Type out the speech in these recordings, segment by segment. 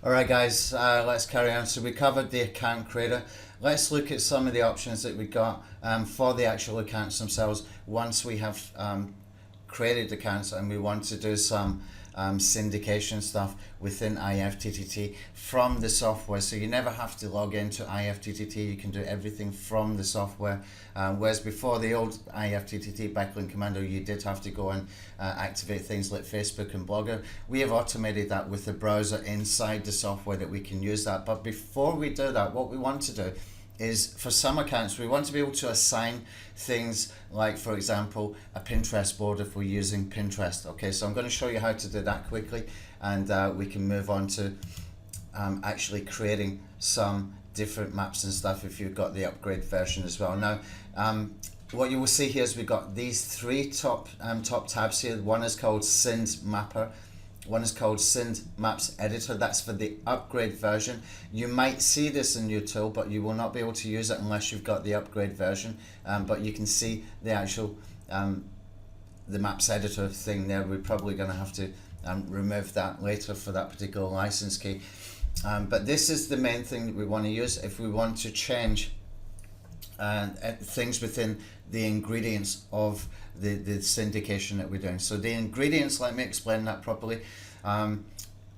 Alright guys, let's carry on. So we covered the account creator. Let's look at some of the options that we got for the actual accounts themselves. Once we have created accounts and we want to do some syndication stuff within IFTTT from the software, so you never have to log into IFTTT. You can do everything from the software, whereas before the old IFTTT backlink commando, you did have to go and activate things like Facebook and Blogger. We have automated that with the browser inside the software that we can use that. But before we do that, what we want to do is, for some accounts, we want to be able to assign things like, for example, a Pinterest board if we're using Pinterest. Okay, so I'm going to show you how to do that quickly, and we can move on to actually creating some different maps and stuff if you've got the upgrade version as well. Now, what you will see here is we've got these three top tabs here. One is called Synd Mapper. One is called Synd Maps Editor. That's for the upgrade version. You might see this in your tool, but you will not be able to use it unless you've got the upgrade version. But you can see the actual the Maps Editor thing there. We're probably going to have to remove that later for that particular license key. But this is the main thing that we want to use if we want to change things within the ingredients of the syndication that we're doing. So the ingredients, let me explain that properly.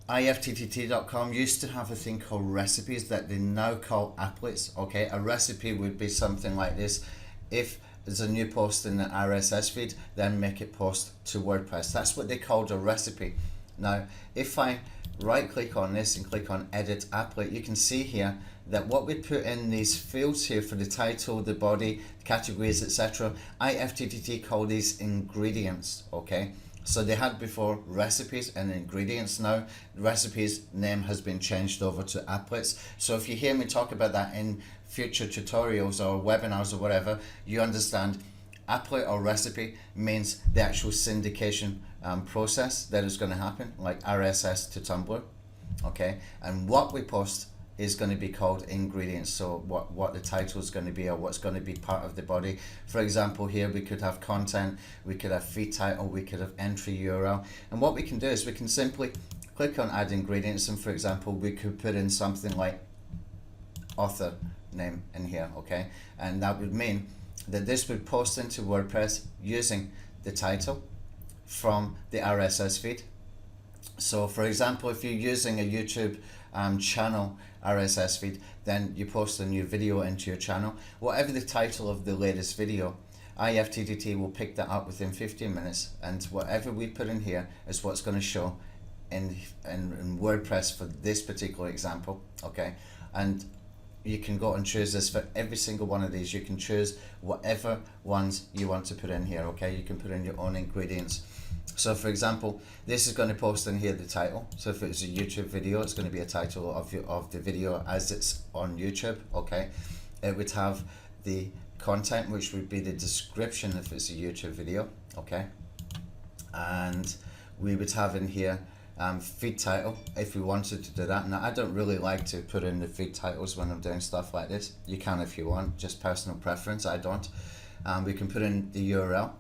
IFTTT.com used to have a thing called recipes that they now call applets. Okay, a recipe would be something like this. If there's a new post in the RSS feed, then make it post to WordPress. That's what they called a recipe. Now, if I right click on this and click on edit applet, you can see here that what we put in these fields here for the title, the body, categories, etc., IFTTT call these ingredients. Okay, so they had before recipes and ingredients. Now the recipes name has been changed over to applets. So if you hear me talk about that in future tutorials or webinars or whatever, you understand applet or recipe means the actual syndication process that is going to happen, like RSS to Tumblr. Okay, and what we post is going to be called ingredients. So what the title is going to be, or what's going to be part of the body. For example, here we could have content, we could have feed title, we could have entry URL, and what we can do is we can simply click on add ingredients, and for example we could put in something like author name in here. Okay, and that would mean that this would post into WordPress using the title from the RSS feed. So for example, if you're using a YouTube channel RSS feed, then you post a new video into your channel, whatever the title of the latest video, IFTTT will pick that up within 15 minutes, and whatever we put in here is what's going to show in WordPress for this particular example. Okay, and you can go and choose this for every single one of these. You can choose whatever ones you want to put in here. Okay, you can put in your own ingredients. So for example, this is going to post in here the title. So if it's a YouTube video, it's going to be a title of the video as it's on YouTube. Okay, it would have the content, which would be the description if it's a YouTube video. Okay, and we would have in here feed title if we wanted to do that. Now I don't really like to put in the feed titles when I'm doing stuff like this. You can if you want, just personal preference. I don't. We can put in the URL.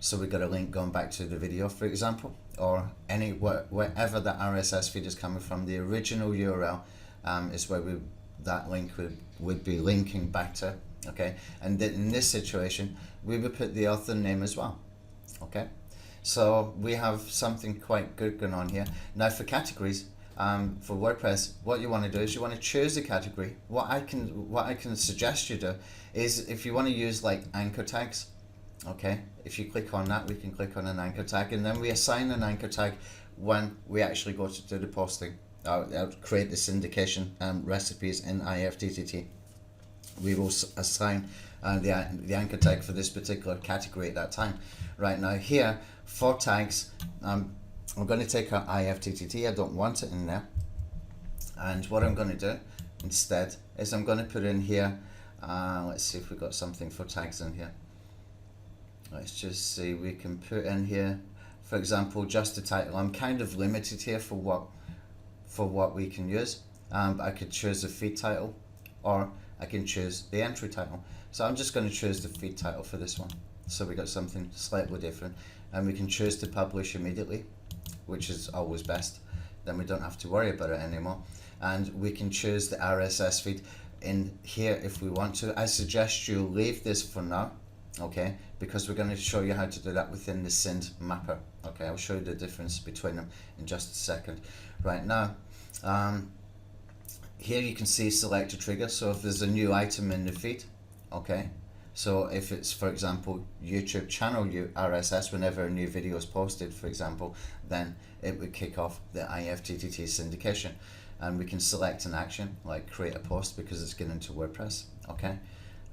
So we've got a link going back to the video, for example, or wherever the RSS feed is coming from. The original URL is where that link would be linking back to. Okay, and in this situation, we would put the author name as well. Okay, so we have something quite good going on here. Now for categories, for WordPress, what you want to do is you want to choose a category. What I can suggest you do is, if you want to use like anchor tags. Okay, if you click on that, we can click on an anchor tag, and then we assign an anchor tag when we actually go to do the posting, create the syndication recipes in IFTTT. We will assign the anchor tag for this particular category at that time. Right now here, for tags, I'm going to take out IFTTT. I don't want it in there, and what I'm going to do instead is I'm going to put in here, let's see if we've got something for tags in here. Let's just see, we can put in here, for example, just the title. I'm kind of limited here for what we can use. I could choose the feed title, or I can choose the entry title. So I'm just going to choose the feed title for this one. So we got something slightly different, and we can choose to publish immediately, which is always best. then we don't have to worry about it anymore. And we can choose the RSS feed in here if we want to. I suggest you leave this for now, okay, because we're going to show you how to do that within the Synd mapper. Okay, I'll show you the difference between them in just a second. Right now, here you can see select a trigger. So if there's a new item in the feed, okay, so if it's, for example, YouTube channel RSS, whenever a new video is posted, for example, then it would kick off the IFTTT syndication. And we can select an action like create a post because it's getting into WordPress, okay,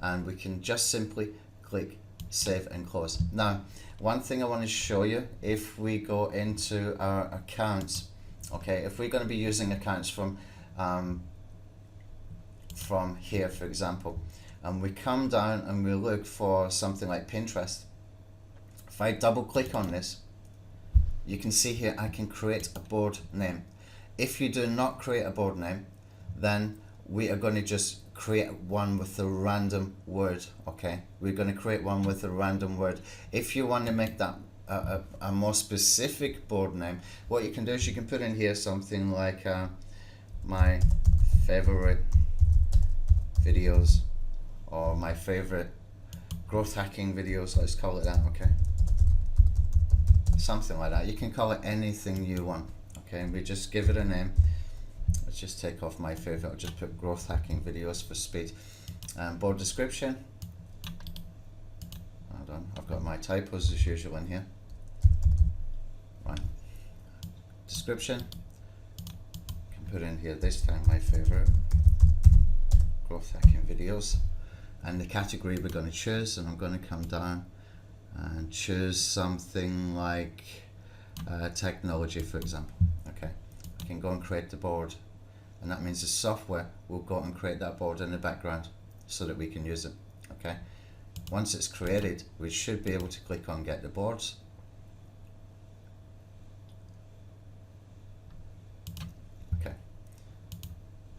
and we can just simply click save and close. Now, one thing I want to show you, if we go into our accounts, okay, if we're going to be using accounts from here, for example, and we come down and we look for something like Pinterest, if I double click on this, you can see here I can create a board name. If you do not create a board name, then we are going to just create one with a random word, okay? We're going to create one with a random word. If you want to make that a more specific board name, what you can do is you can put in here something like my favorite videos, or my favorite growth hacking videos, let's call it that, okay? Something like that. You can call it anything you want. Okay, and we just give it a name. Let's just take off my favorite. I'll just put growth hacking videos for speed. Board description. Hold on, I've got my typos as usual in here. Right. Description. I can put in here this time my favorite growth hacking videos. And the category we're going to choose, and I'm going to come down and choose something like technology, for example. Okay, I can go and create the board, and that means the software will go and create that board in the background so that we can use it. Okay, once it's created, we should be able to click on get the boards. Okay,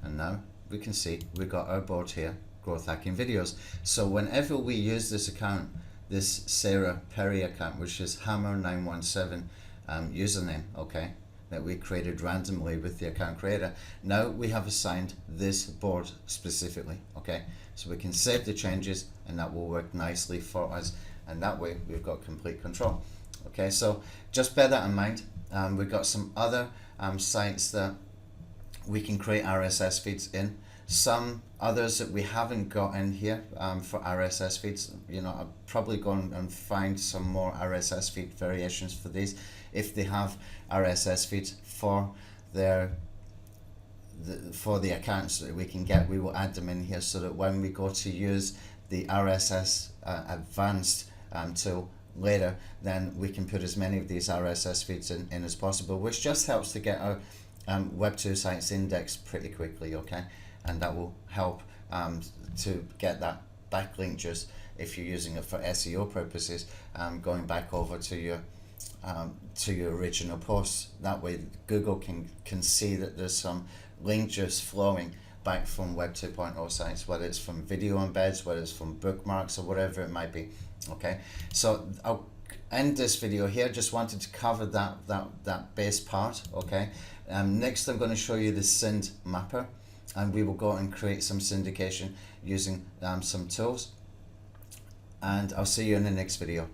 and now we can see we got our board here, growth hacking videos. So whenever we use this account, this Sarah Perry account, which is Hammer917 username, okay, that we created randomly with the account creator, now we have assigned this board specifically, okay, so we can save the changes and that will work nicely for us, and that way we've got complete control. Okay, so just bear that in mind. We've got some other sites that we can create RSS feeds in. Some others that we haven't got in here for RSS feeds, you know, I'll probably go and find some more RSS feed variations for these. If they have RSS feeds for the accounts that we can get, we will add them in here so that when we go to use the RSS advanced tool later, then we can put as many of these RSS feeds in as possible, which just helps to get our Web2 sites indexed pretty quickly, okay? And that will help to get that backlink just if you're using it for SEO purposes, going back over to your original posts. That way Google can see that there's some link juice flowing back from Web 2.0 sites, whether it's from video embeds, whether it's from bookmarks, or whatever it might be. Okay, so I'll end this video here. Just wanted to cover that base part. Okay, next I'm going to show you the Synd mapper, and we will go and create some syndication using some tools, and I'll see you in the next video.